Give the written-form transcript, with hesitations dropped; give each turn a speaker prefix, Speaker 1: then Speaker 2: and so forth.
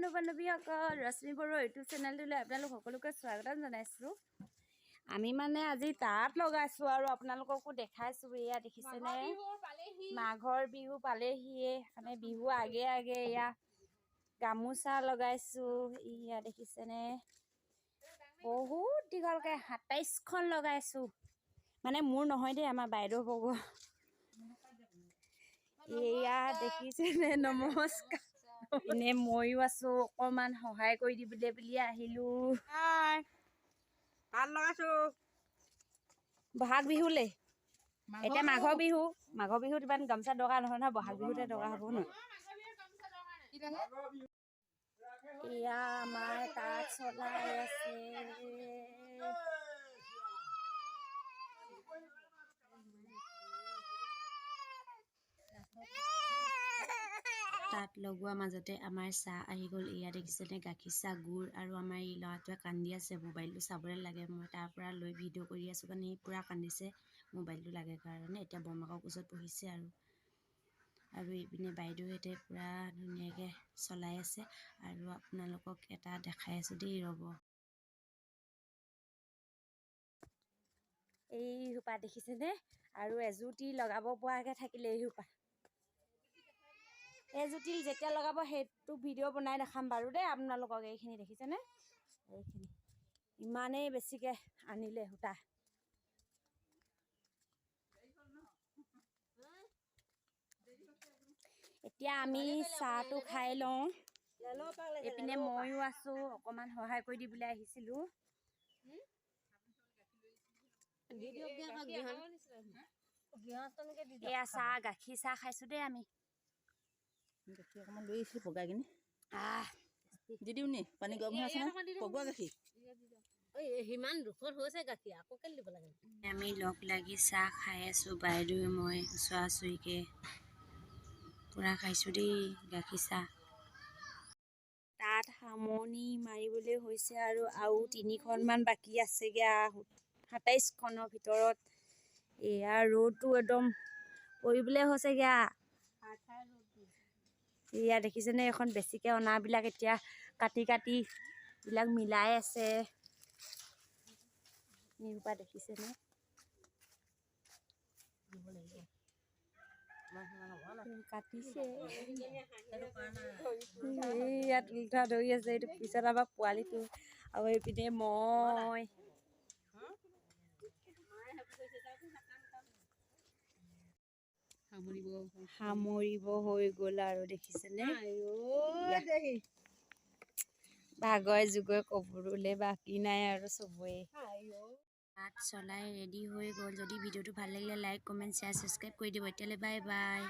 Speaker 1: বন্ধু বান্ধৱীসকল ৰশ্মি বৰুৱা ইউটিউব চেনেলটোলৈ আপোনালোক সকলোকে স্বাগতম জনাইছোঁ। আমি মানে আজি তাঁত লগাইছোঁ আৰু আপোনালোককো দেখাইছোঁ। এয়া দেখিছেনে মাঘৰ বিহু পালেহিয়ে, মানে বিহু আগে আগে এয়া গামোচা লগাইছোঁ। এয়া দেখিছেনে বহুত দীঘলকৈ 27খন লগাইছোঁ। মানে মোৰ নহয় দেই, আমাৰ বাইদেউ বগ। এয়া দেখিছেনে নমস্কাৰ। এনে ময়ো আছোঁ, অকণমান সহায় কৰি দিবলৈ বুলি আহিলোঁ। বহাগ বিহুলে এতিয়া মাঘৰ বিহুত ইমান গামোচা দৰকাৰ নহয় নহয়, বহাগ বিহুতে দৰকাৰ হ'ব নহয়। এয়া আমাৰ তাঁত চলাই আছে। তাঁত লগোৱাৰ মাজতে আমাৰ চাহ আহি গ'ল। এয়া দেখিছেনে গাখীৰ চাহ, গুড়, আৰু আমাৰ এই ল'ৰাটোৱে কান্দি আছে। মোবাইলটো চাবলৈ লাগে, মই তাৰ পৰা লৈ ভিডিঅ' কৰি আছোঁ কাৰণে সি পূৰা কান্দিছে মোবাইলটো লাগে কাৰণে। এতিয়া বৰমাকৰ কোচত বহিছে আৰু এইপিনে বাইদেউহঁতে পূৰা ধুনীয়াকৈ চলাই আছে। আৰু আপোনালোকক এটা দেখাই আছোঁ দেই, ৰ'ব। এই সোপা দেখিছেনে, আৰু এজুতি লগাব পৰাকৈ থাকিলে এই সোপা। এজুতি যেতিয়া লগাব সেইটো ভিডিঅ' বনাই দেখাম বাৰু দেই আপোনালোকক। এইখিনি দেখিছেনে, এইখিনি ইমানেই বেছিকৈ আনিলে সূতা। এতিয়া আমি চাহটো খাই লওঁ। এইপিনে ময়ো আছোঁ, অকণমান সহায় কৰি দিবলৈ আহিছিলোঁ। এয়া চাহ, গাখীৰ চাহ খাইছোঁ দেই আমি।
Speaker 2: গাখীৰ অকণমান লৈ আহিছিলোঁ পগাই কিনি। দি দিওঁ নি? পানী গৰম হৈ আছে নহয়, পগোৱা গাখীৰ।
Speaker 3: সিমান দুখত হৈছে গাখীৰ, আকৌ কেলে দিব লাগে?
Speaker 1: আমি লগ লাগি চাহ খাই আছোঁ, বাইদেউ মই ওচৰা-ওচৰিকৈ পূৰা খাইছোঁ দেই গাখীৰ চাহ। তাত সামৰণি মাৰিবলৈ হৈছে আৰু 3খনমান বাকী আছেগৈ 27খনৰ ভিতৰত। এয়া ৰ'দটো একদম পৰিবলৈ হৈছেগৈ। এয়া দেখিছেনে, এখন বেছিকৈ অনাবিলাক এতিয়া কাটি বিলাক মিলাই আছে। এইসোপা দেখিছেনে, কাটিছে। ইয়াত উল্টা ধৰি আছে, এইটো পিছত আমাৰ পোৱালিটো, আৰু এইপিনে মই। সামৰিব হৈ গ'ল আৰু দেখিছেনে, ভাগৰে যুগৰে ক'বলৈ বাকী নাই আৰু চবৰে। তাঁত চলাই ৰেডি হৈ গ'ল। যদি ভিডিঅ'টো ভাল লাগিলে লাইক, কমেণ্ট, শ্বেয়াৰ, ছাবস্ক্ৰাইব কৰি দিব। এতিয়ালৈ বাই বাই।